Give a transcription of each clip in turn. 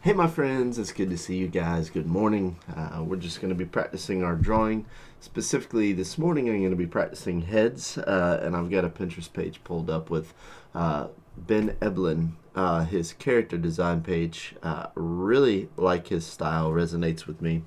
Hey my friends, it's good to see you guys. Good morning. We're just going to be practicing our drawing. Specifically this morning I'm going to be practicing heads, and I've got a Pinterest page pulled up with Ben Eblin, his character design page. Really like his style, resonates with me.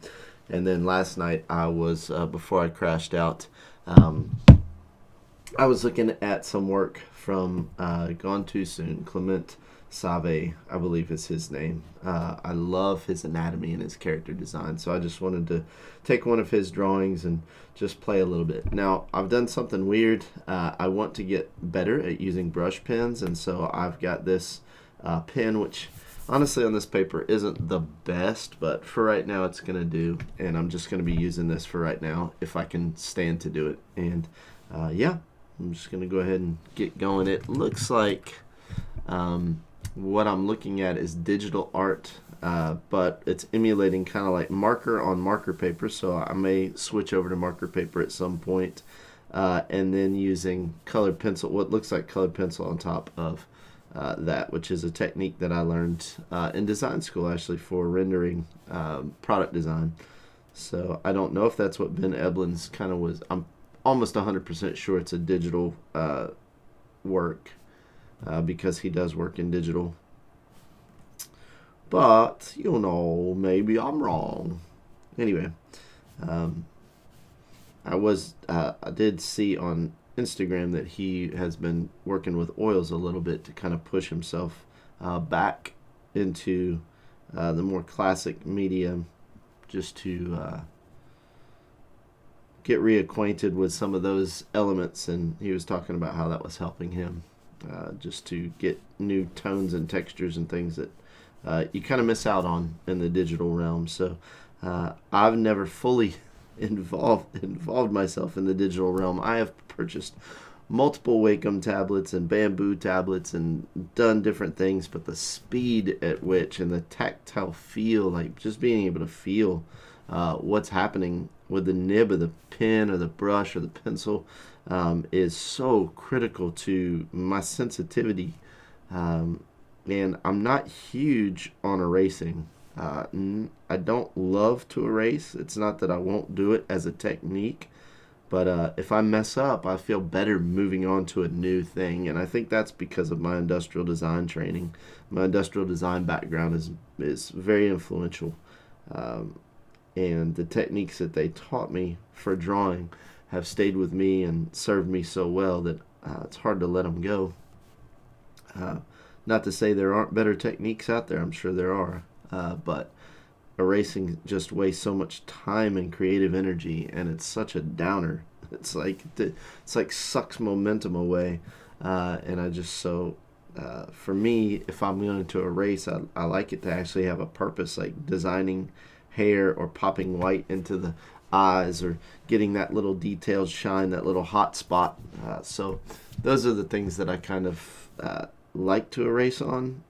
And then last night I was, before I crashed out, I was looking at some work from Gone Too Soon, Clement Save, I believe is his name. I love his anatomy and his character design, so I just wanted to take one of his drawings and just play a little bit. Now, I've done something weird. I want to get better at using brush pens, and so I've got this pen, which honestly on this paper isn't the best, but for right now it's going to do, and I'm just going to be using this for right now if I can stand to do it. And yeah, I'm just going to go ahead and get going. It looks like what I'm looking at is digital art, but it's emulating kind of like marker on marker paper, so I may switch over to marker paper at some point, and then using colored pencil, what looks like colored pencil on top of that, which is a technique that I learned in design school actually for rendering product design. So I don't know if that's what Ben Eblin's kind of was. I'm almost 100% sure it's a digital work, because he does work in digital. But, you know, maybe I'm wrong. Anyway, I did see on Instagram that he has been working with oils a little bit to kind of push himself back into the more classic medium, just to get reacquainted with some of those elements, and he was talking about how that was helping him just to get new tones and textures and things that you kind of miss out on in the digital realm. So I've never fully involved myself in the digital realm. I have purchased multiple Wacom tablets and bamboo tablets and done different things, but the speed at which and the tactile feel, like just being able to feel what's happening with the nib of the pen or the brush or the pencil, is so critical to my sensitivity. And I'm not huge on erasing. I don't love to erase. It's not that I won't do it as a technique, but if I mess up, I feel better moving on to a new thing. And I think that's because of my industrial design training. My industrial design background is very influential. And the techniques that they taught me for drawing have stayed with me and served me so well that it's hard to let them go. Not to say there aren't better techniques out there, I'm sure there are, but erasing just wastes so much time and creative energy, and it's such a downer. It's like sucks momentum away, and I just for me, if I'm going to erase, I like it to actually have a purpose, like designing hair or popping white into the eyes or getting that little detailed shine, that little hot spot. So those are the things that I kind of like to erase on.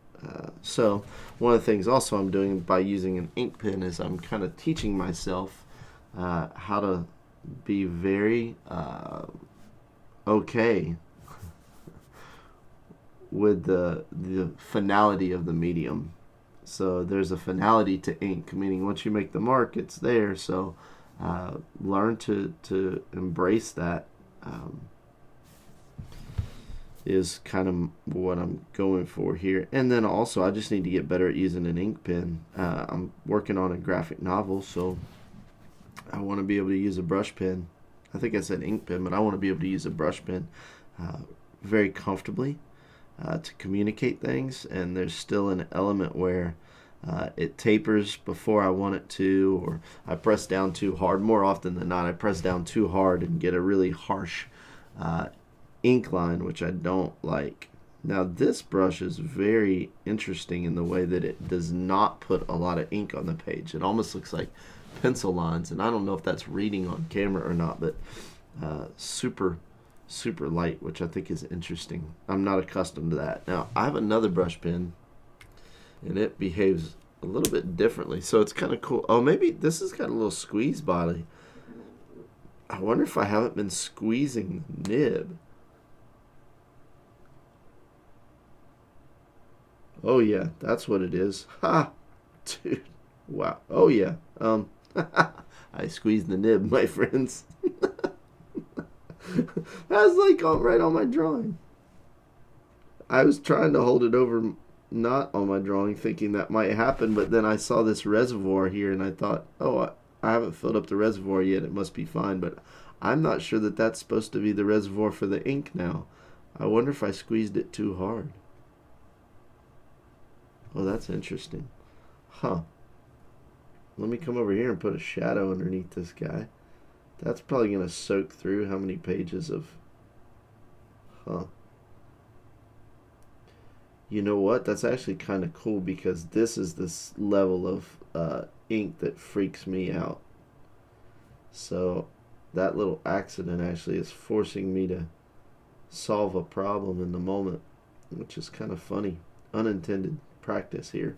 So one of the things also I'm doing by using an ink pen is I'm kind of teaching myself how to be very okay with the finality of the medium. So there's a finality to ink, meaning once you make the mark, it's there. So learn to embrace that. Is kind of what I'm going for here. And then also, I just need to get better at using an ink pen. I'm working on a graphic novel, so I want to be able to use a brush pen. I think I said ink pen, but I want to be able to use a brush pen very comfortably to communicate things. And there's still an element where it tapers before I want it to, or I press down too hard. More often than not, I press down too hard and get a really harsh ink line, which I don't like. Now this brush is very interesting in the way that it does not put a lot of ink on the page. It almost looks like pencil lines, and I don't know if that's reading on camera or not, but super light, which I think is interesting. I'm not accustomed to that. Now I have another brush pen, and it behaves a little bit differently, so it's kind of cool. Oh, maybe this has got a little squeeze body. I wonder if I haven't been squeezing the nib. Oh yeah, that's what it is. Ha! Dude, wow. Oh, yeah. I squeezed the nib, my friends. That's like right on my drawing. I was trying to hold it over, not on my drawing, thinking that might happen, but then I saw this reservoir here and I thought, oh, I haven't filled up the reservoir yet. It must be fine, but I'm not sure that that's supposed to be the reservoir for the ink now. I wonder if I squeezed it too hard. Oh, that's interesting. Huh. Let me come over here and put a shadow underneath this guy. That's probably going to soak through how many pages of... Huh. You know what? That's actually kind of cool because this is this level of ink that freaks me out. So that little accident actually is forcing me to solve a problem in the moment, which is kind of funny. Unintended practice here.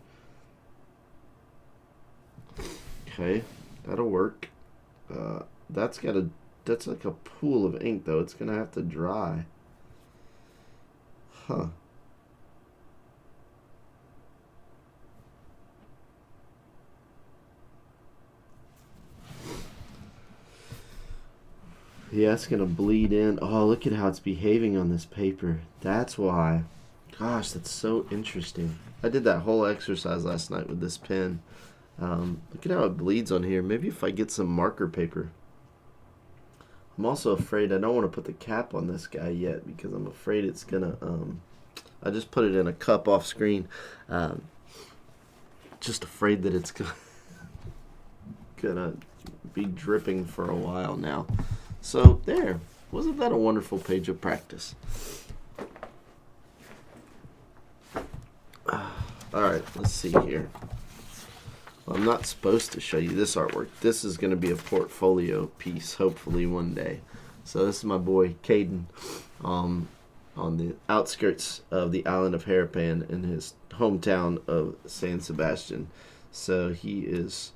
Okay, that'll work. That's like a pool of ink though. It's gonna have to dry. Huh. Yeah, it's gonna bleed in. Oh, look at how it's behaving on this paper. That's why. Gosh, that's so interesting. I did that whole exercise last night with this pen. Look at how it bleeds on here. Maybe if I get some marker paper. I'm also afraid I don't want to put the cap on this guy yet because I'm afraid it's gonna. I just put it in a cup off screen. Just afraid that it's gonna be dripping for a while now. So there, wasn't that a wonderful page of practice? All right, let's see here. Well, I'm not supposed to show you this artwork. This is going to be a portfolio piece, hopefully one day. So this is my boy Caden on the outskirts of the island of Harapan in his hometown of San Sebastian. So he is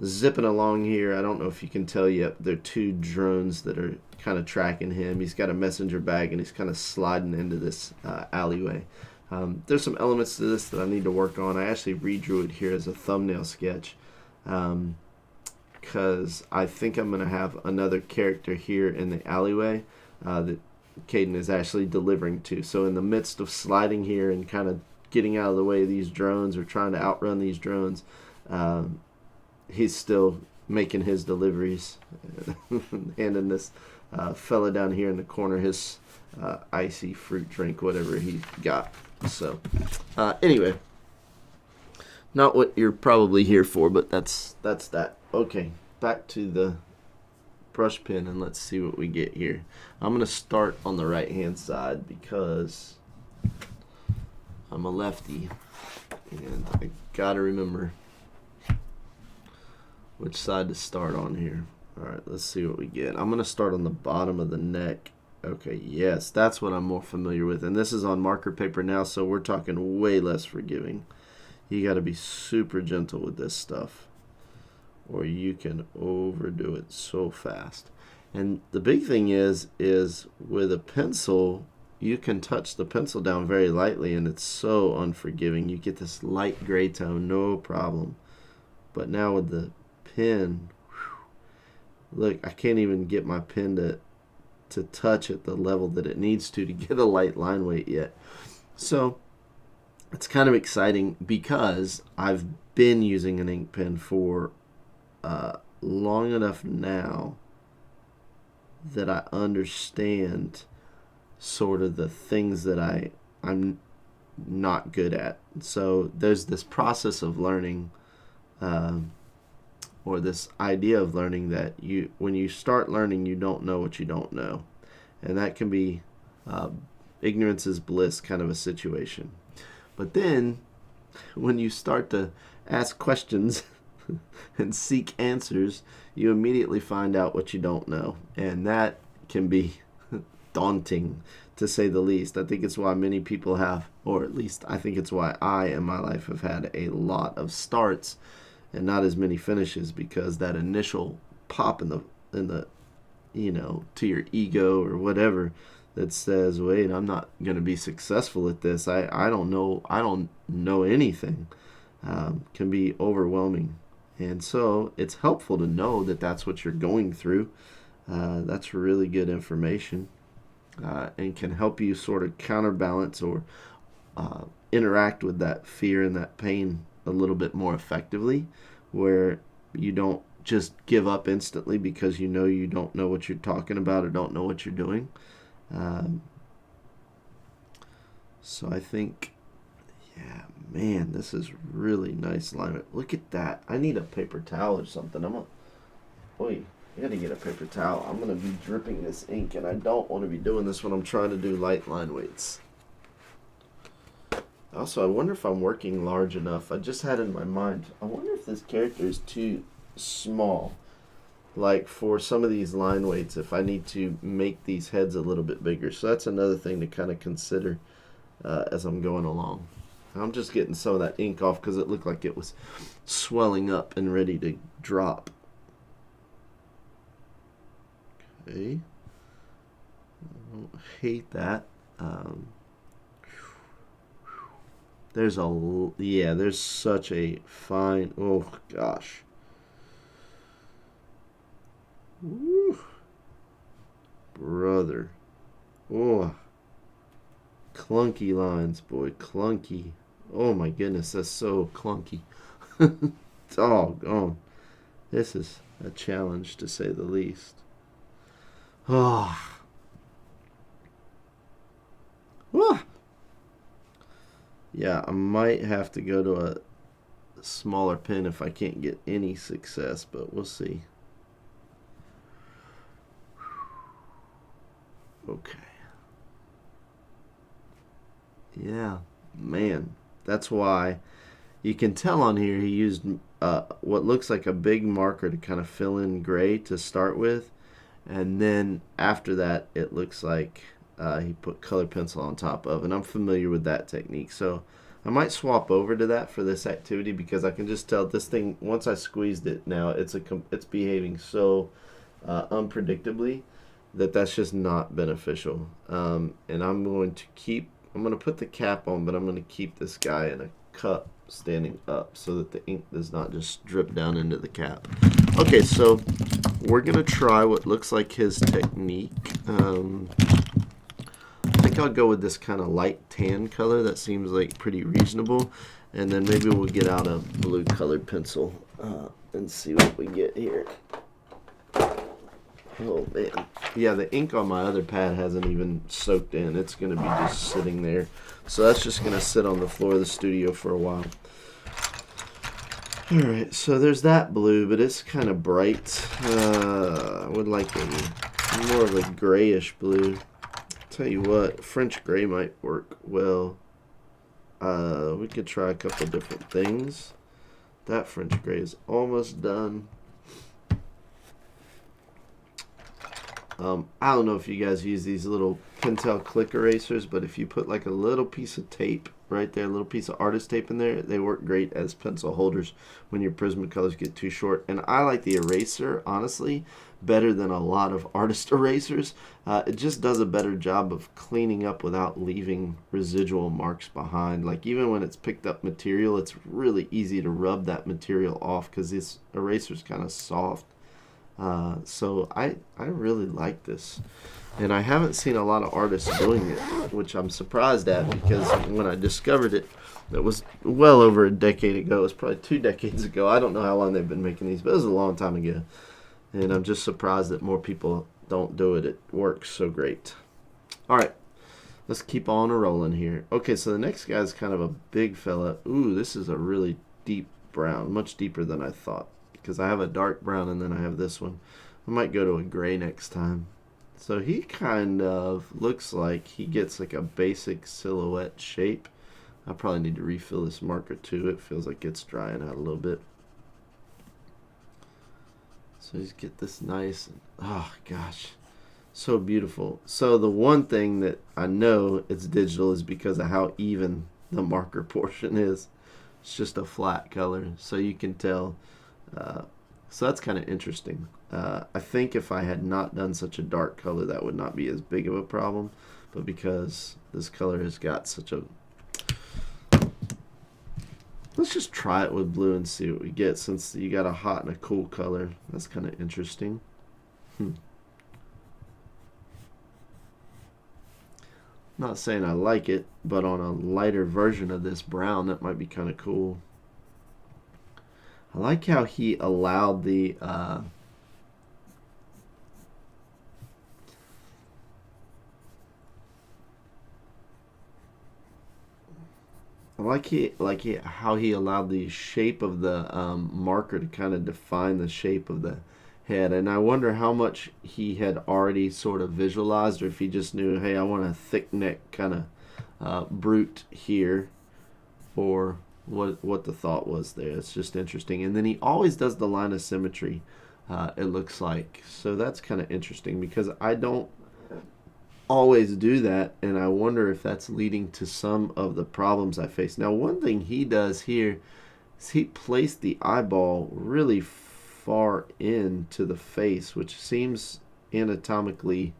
zipping along here. I don't know if you can tell yet. There are two drones that are kind of tracking him. He's got a messenger bag and he's kind of sliding into this alleyway. There's some elements to this that I need to work on. I actually redrew it here as a thumbnail sketch because I think I'm going to have another character here in the alleyway that Caden is actually delivering to. So in the midst of sliding here and kind of getting out of the way of these drones or trying to outrun these drones, he's still making his deliveries, handing this fella down here in the corner his icy fruit drink, whatever he got. So anyway, not what you're probably here for, but that's that. Okay, back to the brush pen and let's see what we get here. I'm going to start on the right hand side because I'm a lefty and I gotta remember which side to start on here. Alright, let's see what we get. I'm going to start on the bottom of the neck. Okay, yes, that's what I'm more familiar with. And this is on marker paper now, so we're talking way less forgiving. You got to be super gentle with this stuff, or you can overdo it so fast. And the big thing is with a pencil, you can touch the pencil down very lightly, and it's so unforgiving. You get this light gray tone, no problem. But now with the pen, look, I can't even get my pen to touch at the level that it needs to get a light line weight yet. So it's kind of exciting because I've been using an ink pen for long enough now that I understand sort of the things that I'm not good at. So there's this process of learning or this idea of learning that when you start learning, you don't know what you don't know. And that can be ignorance is bliss kind of a situation. But then when you start to ask questions and seek answers, you immediately find out what you don't know. And that can be daunting, to say the least. I think it's why many people have, or at least I think it's why I in my life have had a lot of starts and not as many finishes, because that initial pop in the to your ego or whatever that says, wait, I'm not going to be successful at this. I don't know anything. can be overwhelming. And so it's helpful to know that that's what you're going through. That's really good information, and can help you sort of counterbalance or interact with that fear and that pain a little bit more effectively, where you don't just give up instantly because you don't know what you're talking about or don't know what you're doing. So I think, yeah, man, this is really nice alignment. Look at that. I need a paper towel or something. Boy, I gotta get a paper towel. I'm gonna be dripping this ink, and I don't want to be doing this when I'm trying to do light line weights. Also, I wonder if I'm working large enough. I just had in my mind, I wonder if this character is too small. Like for some of these line weights, if I need to make these heads a little bit bigger. So that's another thing to kind of consider as I'm going along. I'm just getting some of that ink off because it looked like it was swelling up and ready to drop. Okay. I don't hate that. There's such a fine, oh gosh. Woo. Brother. Oh. Clunky lines, boy, clunky. Oh my goodness, that's so clunky. Doggone. This is a challenge to say the least. Oh. Ah. Yeah, I might have to go to a smaller pen if I can't get any success, but we'll see. Okay. Yeah, man. That's why you can tell on here he used what looks like a big marker to kind of fill in gray to start with. And then after that, it looks like he put colored pencil on top of. And I'm familiar with that technique. So I might swap over to that for this activity because I can just tell this thing, once I squeezed it now, it's behaving so unpredictably that's just not beneficial. And I'm going to put the cap on, but I'm going to keep this guy in a cup standing up so that the ink does not just drip down into the cap. Okay, so we're going to try what looks like his technique. I think I'll go with this kind of light tan color. That seems like pretty reasonable. And then maybe we'll get out a blue colored pencil and see what we get here. Oh man. Yeah, the ink on my other pad hasn't even soaked in. It's going to be just sitting there. So that's just going to sit on the floor of the studio for a while. Alright, so there's that blue, but it's kind of bright. I would like more of a grayish blue. Tell you what, French gray might work well. We could try a couple different things. That French gray is almost done. I don't know if you guys use these little Pentel click erasers, but if you put like a little piece of tape right there, a little piece of artist tape in there, they work great as pencil holders when your Prismacolors get too short. And I like the eraser, honestly, better than a lot of artist erasers. It just does a better job of cleaning up without leaving residual marks behind. Like even when it's picked up material, it's really easy to rub that material off because this eraser's kind of soft. So I really like this, and I haven't seen a lot of artists doing it, which I'm surprised at because when I discovered it, it was well over a decade ago. It was probably 2 decades ago. I don't know how long they've been making these, but it was a long time ago, and I'm just surprised that more people don't do it. It works so great. All right, let's keep on rolling here. Okay, so the next guy is kind of a big fella. Ooh, this is a really deep brown, much deeper than I thought. Because I have a dark brown and then I have this one. I might go to a gray next time. So he kind of looks like he gets like a basic silhouette shape. I probably need to refill this marker too. It feels like it's drying out a little bit. So just get this nice, oh gosh, so beautiful. So the one thing that I know it's digital is because of how even the marker portion is. It's just a flat color, so you can tell. So that's kind of interesting. I think if I had not done such a dark color, that would not be as big of a problem. But because this color has got such a Let's just try it with blue and see what we get, since you got a hot and a cool color. That's kind of interesting. Not saying I like it, but on a lighter version of this brown, that might be kind of cool. I like how he allowed the how he allowed the shape of the marker to kind of define the shape of the head. And I wonder how much he had already sort of visualized, or if he just knew, hey, I want a thick neck kind of brute here, or what the thought was there. It's just interesting. And then he always does the line of symmetry, it looks like. So that's kind of interesting, because I don't always do that, and I wonder if that's leading to some of the problems I face. Now, one thing he does here is he placed the eyeball really far into the face, which seems anatomically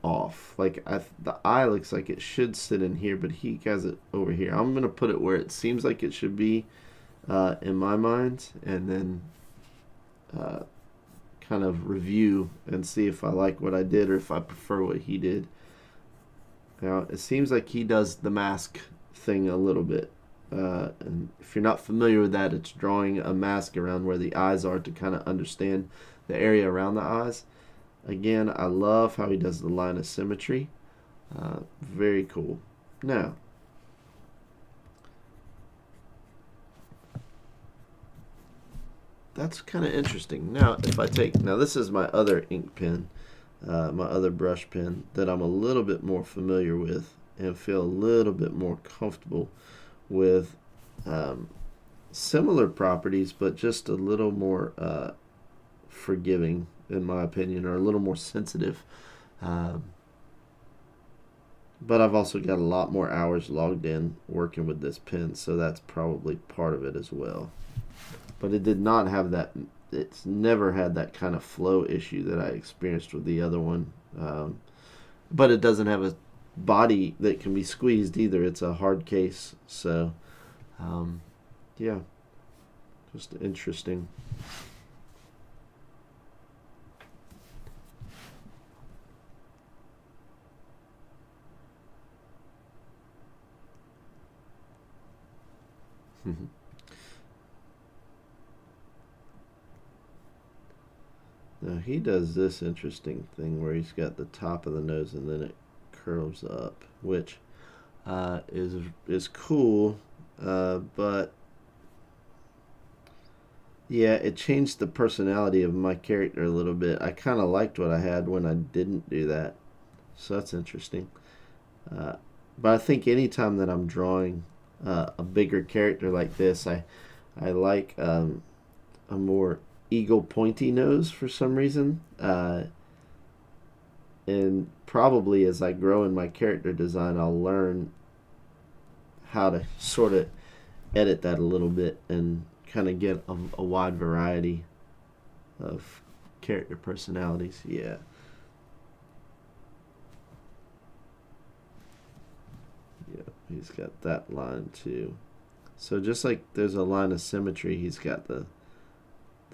off. Like, the eye looks like it should sit in here, but he has it over here. I'm going to put it where it seems like it should be in my mind, and then kind of review and see if I like what I did or if I prefer what he did. Now, it seems like he does the mask thing a little bit. And if you're not familiar with that, it's drawing a mask around where the eyes are to kind of understand the area around the eyes. Again, I love how he does the line of symmetry. Very cool. Now, that's kind of interesting. Now, if I take, now this is my other ink pen, my other brush pen that I'm a little bit more familiar with and feel a little bit more comfortable with, similar properties, but just a little more forgiving, in my opinion, or a little more sensitive. But I've also got a lot more hours logged in working with this pen, so that's probably part of it as well. But it did not have that, it's never had that kind of flow issue that I experienced with the other one. But it doesn't have a body that can be squeezed either. It's a hard case. So, yeah, just interesting. Now he does this interesting thing where he's got the top of the nose and then it curls up, which is cool, but yeah, it changed the personality of my character a little bit. I kind of liked what I had when I didn't do that, so that's interesting. But I think anytime that I'm drawing a bigger character like this, I like a more eagle pointy nose for some reason, and probably as I grow in my character design, I'll learn how to sort of edit that a little bit and kind of get a wide variety of character personalities. Yeah. Yeah, he's got that line too. So just like there's a line of symmetry, he's got the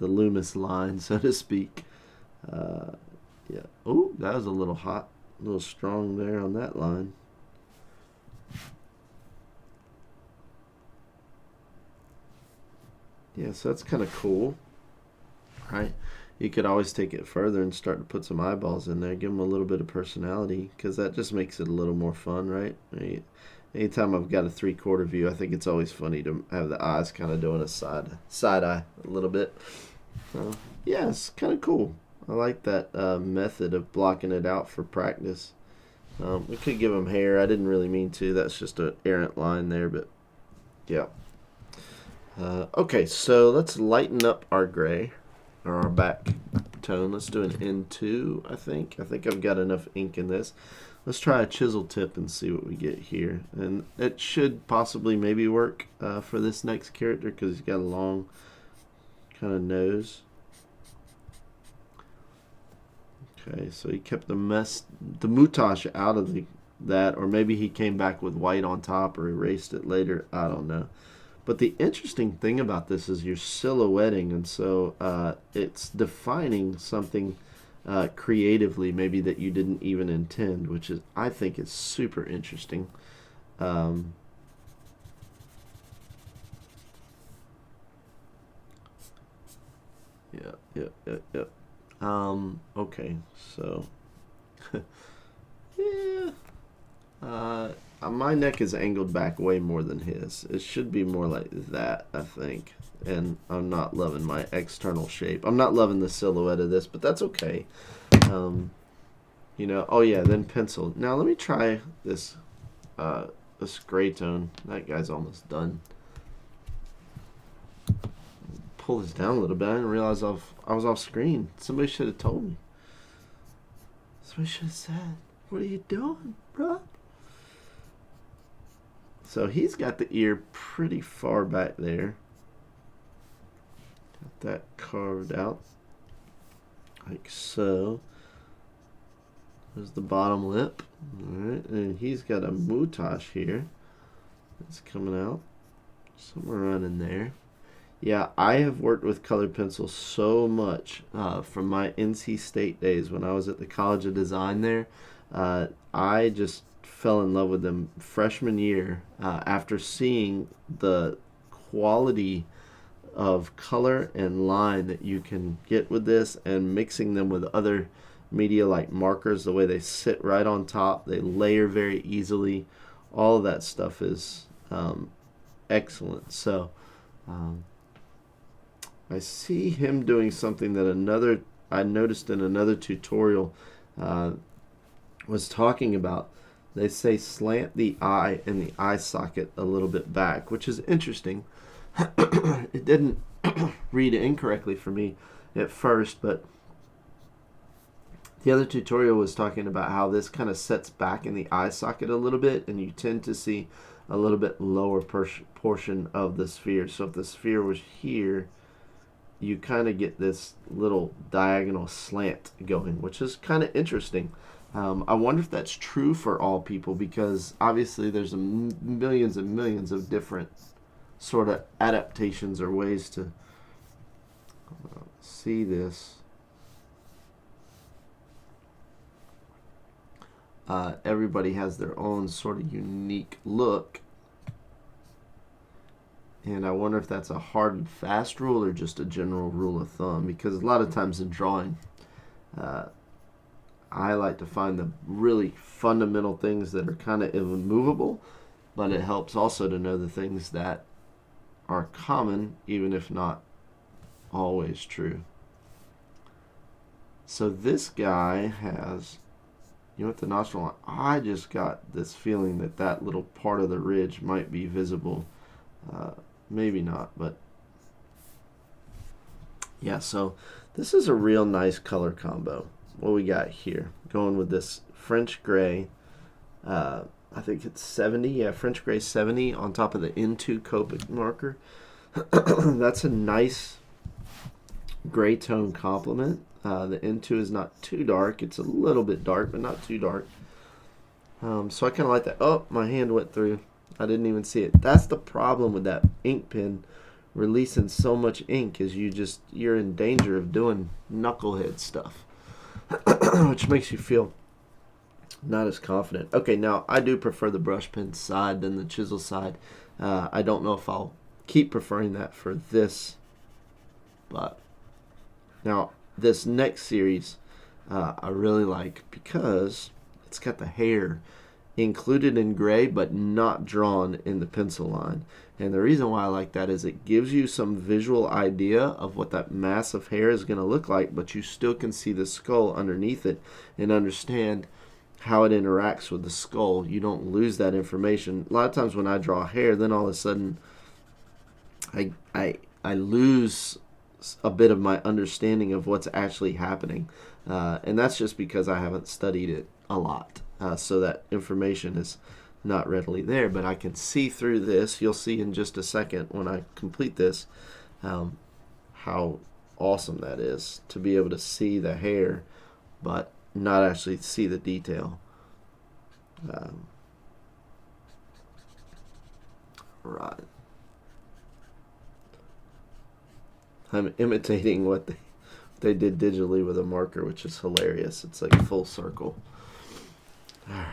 Loomis line, so to speak. Yeah. Oh, that was a little hot, a little strong there on that line. Yeah, so that's kind of cool, right? You could always take it further and start to put some eyeballs in there, give them a little bit of personality, because that just makes it a little more fun, right? Anytime I've got a 3/4 view, I think it's always funny to have the eyes kind of doing a side eye a little bit. Yeah, it's kind of cool. I like that method of blocking it out for practice. We could give him hair. I didn't really mean to. That's just an errant line there, but yeah. Okay, so let's lighten up our gray, or our back tone. Let's do an N2, I think. I think I've got enough ink in this. Let's try a chisel tip and see what we get here. And it should possibly maybe work for this next character, because he's got a long kind of nose. Okay, so he kept the moustache out of that, or maybe he came back with white on top or erased it later. I don't know. But the interesting thing about this is you're silhouetting, and so it's defining something creatively, maybe that you didn't even intend, which is, I think, is super interesting. Um, yeah. Okay, so yeah, uh, my neck is angled back way more than his. It should be more like that, I think. And I'm not loving my external shape. I'm not loving the silhouette of this, but that's okay. Um, oh yeah, then pencil. Now let me try this gray tone. That guy's almost done. Pull this down a little bit. I didn't realize I was off screen. Somebody should have told me. Somebody should have said, "What are you doing, bro?" So he's got the ear pretty far back there. Got that carved out like so. There's the bottom lip. Alright, and he's got a moustache here. It's coming out somewhere around in there. Yeah, I have worked with colored pencils so much from my NC State days when I was at the College of Design there. I just fell in love with them freshman year after seeing the quality of color and line that you can get with this, and mixing them with other media like markers, the way they sit right on top, they layer very easily. All of that stuff is excellent. So I see him doing something that I noticed in another tutorial was talking about. They say slant the eye and the eye socket a little bit back, which is interesting. It didn't read incorrectly for me at first, but the other tutorial was talking about how this kind of sets back in the eye socket a little bit, and you tend to see a little bit lower portion of the sphere. So if the sphere was here, you kind of get this little diagonal slant going, which is kind of interesting. I wonder if that's true for all people, because obviously there's millions and millions of different sort of adaptations or ways to see this. Everybody has their own sort of unique look, and I wonder if that's a hard and fast rule or just a general rule of thumb, because a lot of times in drawing I like to find the really fundamental things that are kind of immovable, but it helps also to know the things that are common, even if not always true. So this guy has, at the nostril line, I just got this feeling that that little part of the ridge might be visible. Maybe not, but yeah, so this is a real nice color combo. What we got here, going with this French gray, I think it's 70, yeah, French gray 70 on top of the N2 Copic marker. That's a nice gray tone complement. The N2 is not too dark. It's a little bit dark, but not too dark. So I kind of like that. Oh, my hand went through. I didn't even see it. That's the problem with that ink pen releasing so much ink, is you're in danger of doing knucklehead stuff, which makes you feel not as confident. Okay, now I do prefer the brush pen side than the chisel side. I don't know if I'll keep preferring that for this, but now this next series I really like, because it's got the hair included in gray but not drawn in the pencil line. And the reason why I like that is it gives you some visual idea of what that mass of hair is going to look like, but you still can see the skull underneath it and understand how it interacts with the skull. You don't lose that information. A lot of times when I draw hair, then all of a sudden I lose a bit of my understanding of what's actually happening, and that's just because I haven't studied it a lot, so that information is not readily there. But I can see through this. You'll see in just a second when I complete this how awesome that is, to be able to see the hair but not actually see the detail. Right. I'm imitating what they did digitally with a marker, which is hilarious. It's like full circle. All right.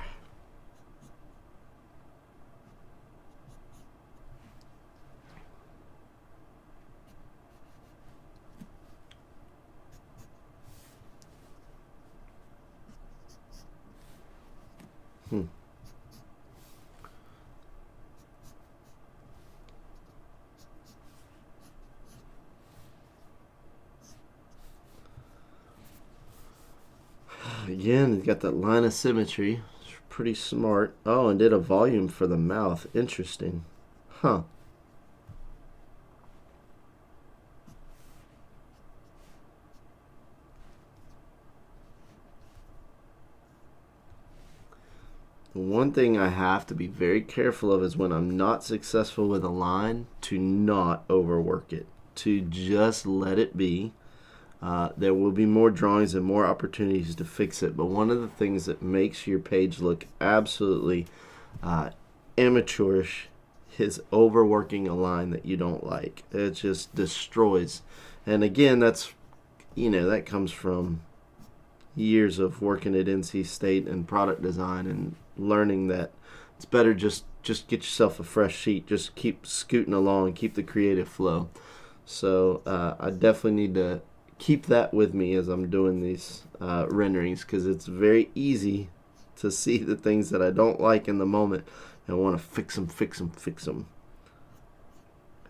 Again, it's got that line of symmetry. It's pretty smart. Oh, and did a volume for the mouth. Interesting. Huh. One thing I have to be very careful of is when I'm not successful with a line, to not overwork it. To just let it be. There will be more drawings and more opportunities to fix it, but one of the things that makes your page look absolutely amateurish is overworking a line that you don't like. It just destroys. And again, that comes from years of working at NC State and product design and learning that it's better just get yourself a fresh sheet. Just keep scooting along, keep the creative flow. So I definitely need to keep that with me as I'm doing these renderings, because it's very easy to see the things that I don't like in the moment and want to fix them.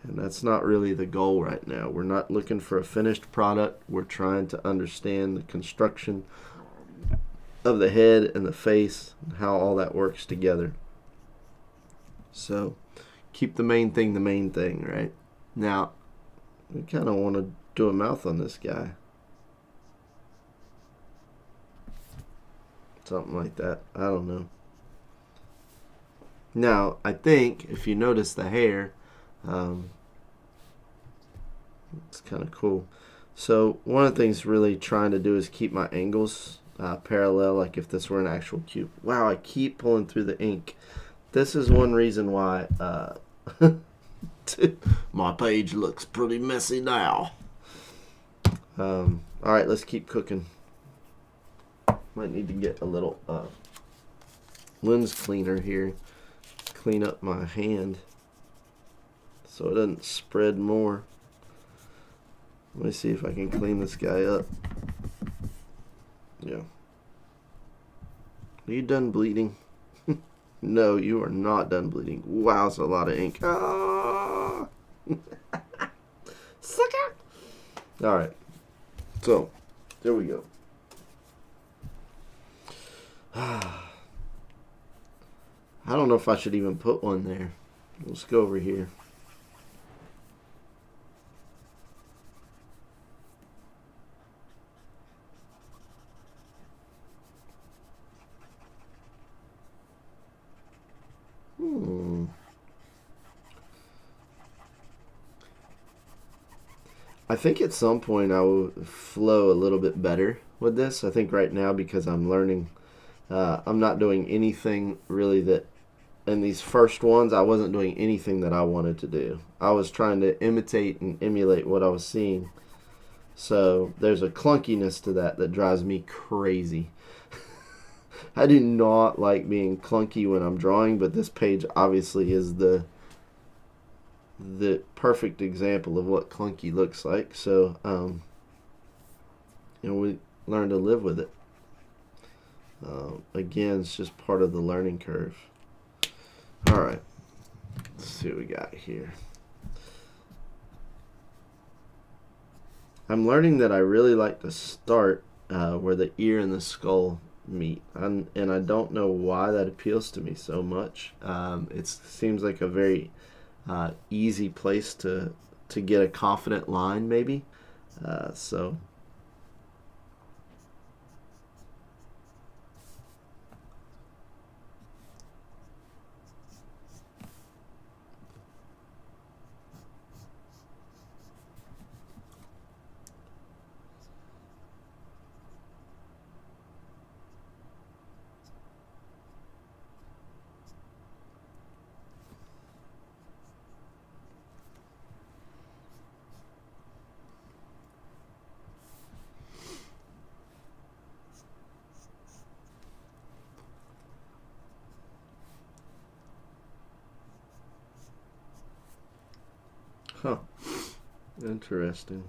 And that's not really the goal right now. We're not looking for a finished product. We're trying to understand the construction of the head and the face and how all that works together. So keep the main thing, right? Now, we kind of want to do a mouth on this guy. Something like that. I don't know. Now, I think if you notice the hair, it's kind of cool. So one of the things really trying to do is keep my angles parallel, like if this were an actual cube. Wow, I keep pulling through the ink. This is one reason why my page looks pretty messy now. All right, let's keep cooking. Might need to get a little lens cleaner here. Clean up my hand so it doesn't spread more. Let me see if I can clean this guy up. Yeah. Are you done bleeding? No, you are not done bleeding. Wow, it's a lot of ink. Ah! Sucker! Alright. So, there we go. I don't know if I should even put one there. Let's go over here. I think at some point I will flow a little bit better with this. I think right now, because I'm learning, I'm not doing anything really that, in these first ones, I wasn't doing anything that I wanted to do. I was trying to imitate and emulate what I was seeing. So there's a clunkiness to that drives me crazy. I do not like being clunky when I'm drawing, but this page obviously is the perfect example of what clunky looks like. So we learn to live with it. Again, it's just part of the learning curve. All right, let's see what we got here. I'm learning that I really like to start where the ear and the skull meet, and I don't know why that appeals to me so much. It seems like a very easy place to get a confident line, maybe. So Huh. Interesting.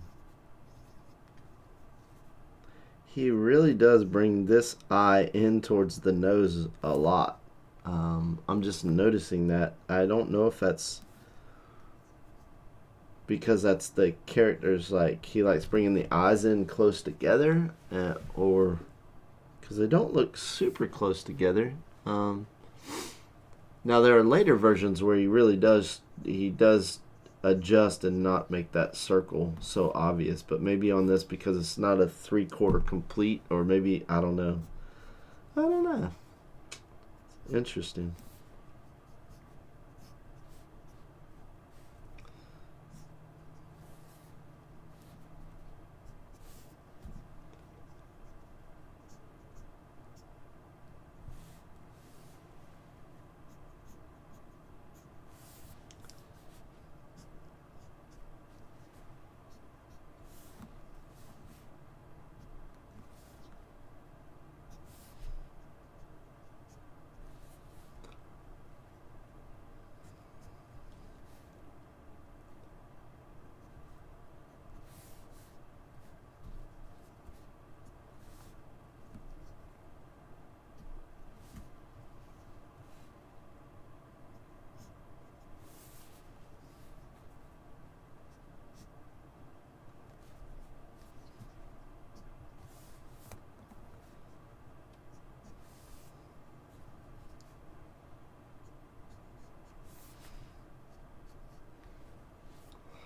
He really does bring this eye in towards the nose a lot. I'm just noticing that. I don't know if that's because that's the character's like he likes bringing the eyes in close together, or because they don't look super close together. Now there are later versions where he does adjust and not make that circle so obvious, but maybe on this because it's not a 3/4 complete, or maybe I don't know. I don't know. Interesting.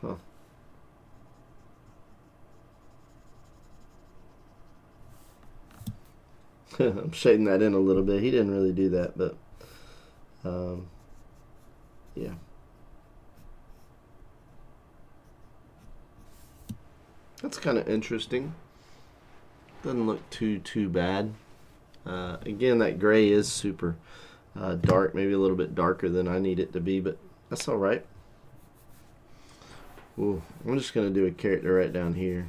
Huh. I'm shading that in a little bit. He didn't really do that, but um, yeah. That's kind of interesting. Doesn't look too bad. Again, that gray is super dark, maybe a little bit darker than I need it to be, but that's all right. Ooh, I'm just gonna do a character right down here.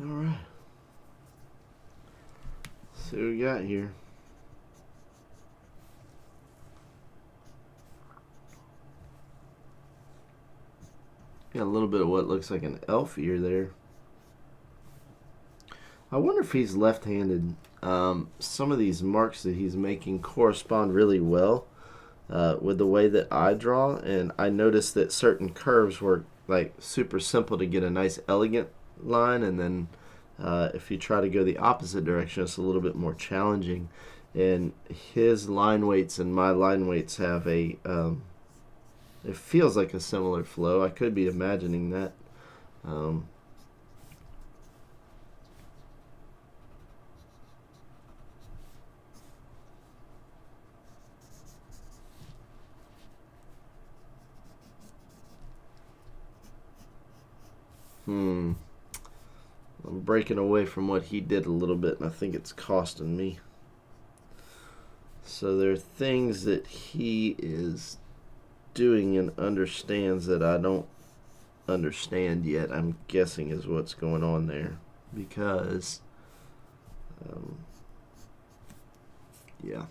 All right. See what we got here. Got a little bit of what looks like an elf ear there. I wonder if he's left-handed. Some of these marks that he's making correspond really well with the way that I draw, and I noticed that certain curves were like super simple to get a nice elegant line, and then if you try to go the opposite direction, it's a little bit more challenging. And his line weights and my line weights have it feels like a similar flow. I could be imagining that. Um, I'm breaking away from what he did a little bit, and I think it's costing me. So there are things that he is doing and understands that I don't understand yet, I'm guessing is what's going on there. Because, yeah.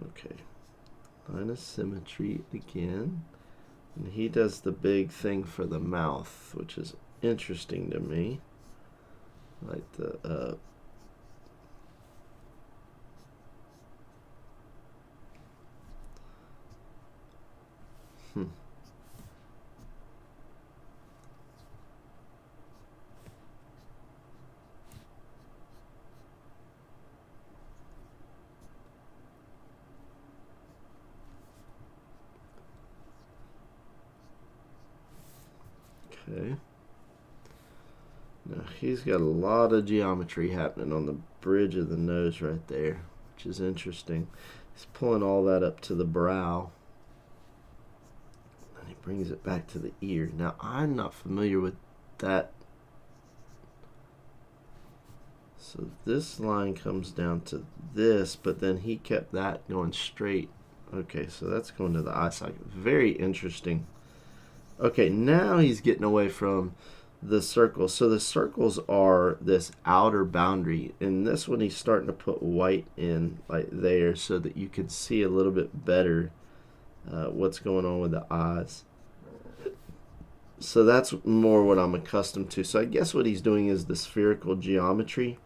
Okay. Line of symmetry again. And he does the big thing for the mouth, which is interesting to me. Like the Okay. Now he's got a lot of geometry happening on the bridge of the nose right there, which is interesting. He's pulling all that up to the brow. And he brings it back to the ear. Now I'm not familiar with that. So this line comes down to this, but then he kept that going straight. Okay, so that's going to the eye socket. Very interesting. Okay, now he's getting away from the circles. So the circles are this outer boundary, and this one he's starting to put white in like there so that you can see a little bit better what's going on with the eyes. So that's more what I'm accustomed to. So I guess what he's doing is the spherical geometry,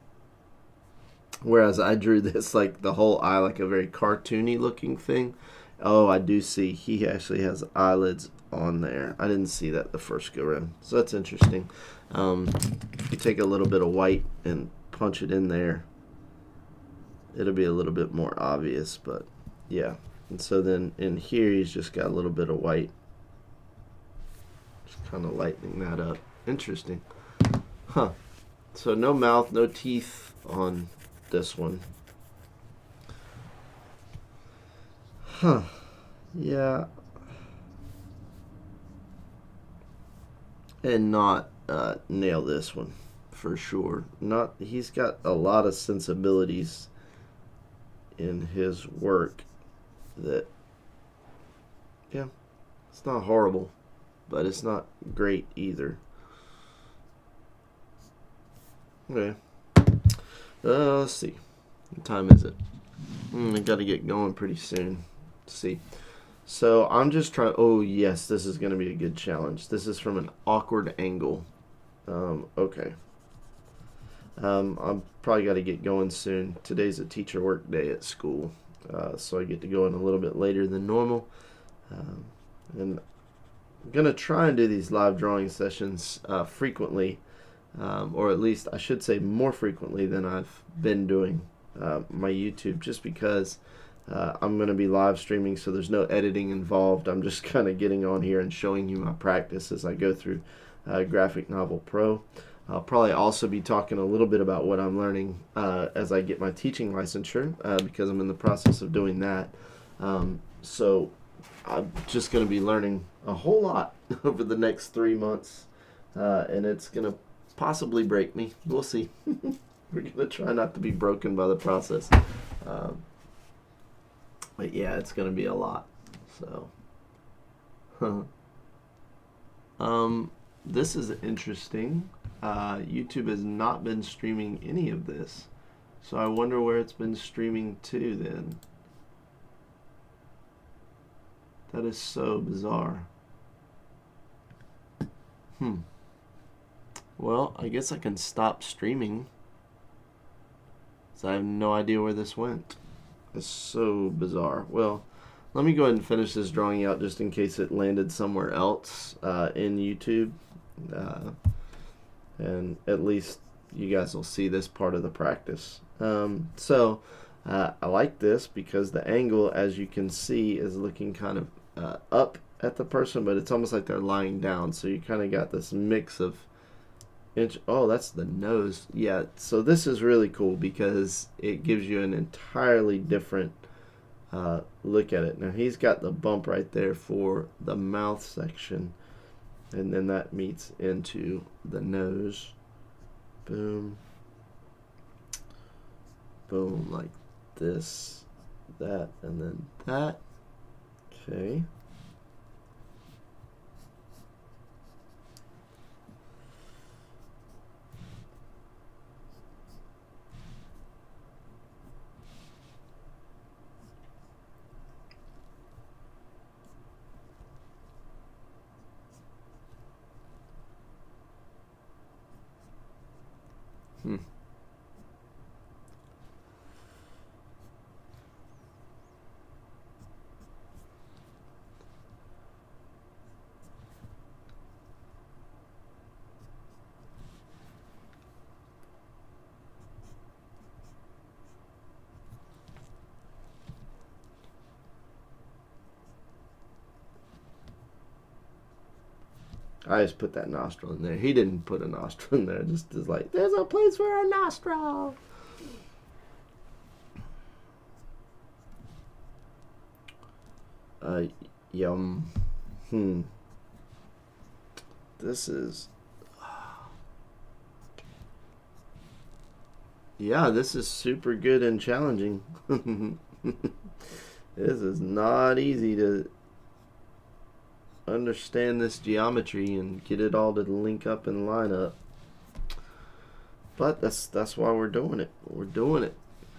whereas I drew this like the whole eye like a very cartoony looking thing. Oh, I do see he actually has eyelids on there. I didn't see that the first go around, so that's interesting. You take a little bit of white and punch it in there, it'll be a little bit more obvious, but yeah. And so then in here he's just got a little bit of white, just kind of lightening that up. Interesting. Huh. So no mouth, no teeth on this one. Huh. Yeah. And not nail this one for sure. Not. He's got a lot of sensibilities in his work that, yeah, it's not horrible, but it's not great either. Okay. Let's see. What time is it? I got to get going pretty soon. Let's see. So I'm just trying. Oh yes, this is going to be a good challenge. This is from an awkward angle. Okay. I'm probably got to get going soon. Today's a teacher work day at school, so I get to go in a little bit later than normal. And I'm gonna try and do these live drawing sessions frequently, or at least I should say more frequently than I've been doing my YouTube, just because I'm going to be live streaming, so there's no editing involved. I'm just kind of getting on here and showing you my practice as I go through Graphic Novel Pro. I'll probably also be talking a little bit about what I'm learning as I get my teaching licensure, because I'm in the process of doing that. So I'm just going to be learning a whole lot over the next 3 months, and it's going to possibly break me. We'll see. We're going to try not to be broken by the process. But yeah, it's going to be a lot. So, this is interesting. YouTube has not been streaming any of this. So I wonder where it's been streaming to then. That is so bizarre. Well, I guess I can stop streaming, so I have no idea where this went. It's so bizarre. Well, let me go ahead and finish this drawing out just in case it landed somewhere else in YouTube. And at least you guys will see this part of the practice. So I like this because the angle, as you can see, is looking kind of up at the person, but it's almost like they're lying down. So you kind of got this mix of oh, that's the nose. Yeah, so this is really cool because it gives you an entirely different look at it. Now he's got the bump right there for the mouth section, and then that meets into the nose. Boom. Boom, like this, that, and then that. Okay. I just put that nostril in there. He didn't put a nostril in there. Just is like, there's a place for a nostril. Yum. This is... Yeah, this is super good and challenging. This is not easy to understand this geometry and get it all to link up and line up. But that's why we're doing it. We're doing it,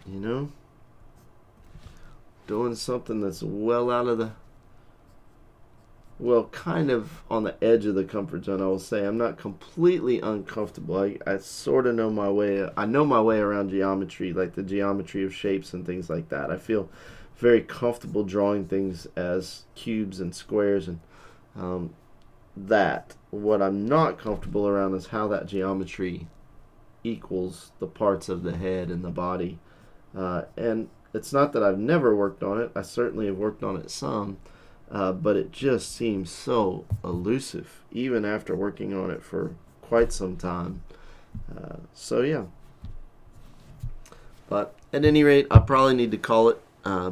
you know? Doing something that's well out of the... Well, kind of on the edge of the comfort zone, I will say. I'm not completely uncomfortable. I sort of know my way. I know my way around geometry, like the geometry of shapes and things like that. I feel very comfortable drawing things as cubes and squares and that. What I'm not comfortable around is how that geometry equals the parts of the head and the body. And it's not that I've never worked on it. I certainly have worked on it some. But it just seems so elusive, even after working on it for quite some time. So yeah. But at any rate, I probably need to call it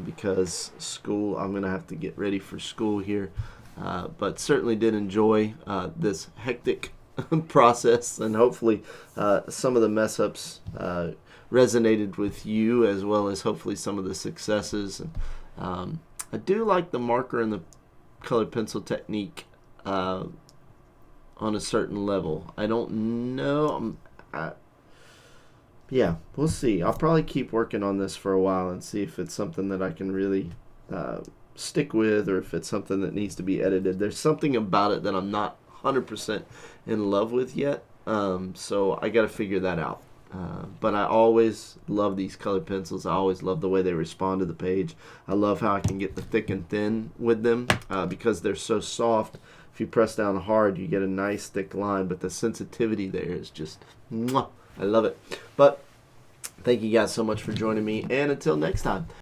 because school, I'm going to have to get ready for school here. But certainly did enjoy this hectic process, and hopefully some of the mess ups resonated with you, as well as hopefully some of the successes. And I do like the marker and the colored pencil technique on a certain level. I don't know. Yeah, we'll see. I'll probably keep working on this for a while and see if it's something that I can really stick with, or if it's something that needs to be edited. There's something about it that I'm not 100% in love with yet, so I got to figure that out. But I always love these colored pencils. I always love the way they respond to the page. I love how I can get the thick and thin with them because they're so soft. If you press down hard, you get a nice thick line, but the sensitivity there is just, mwah, I love it. But thank you guys so much for joining me, and until next time.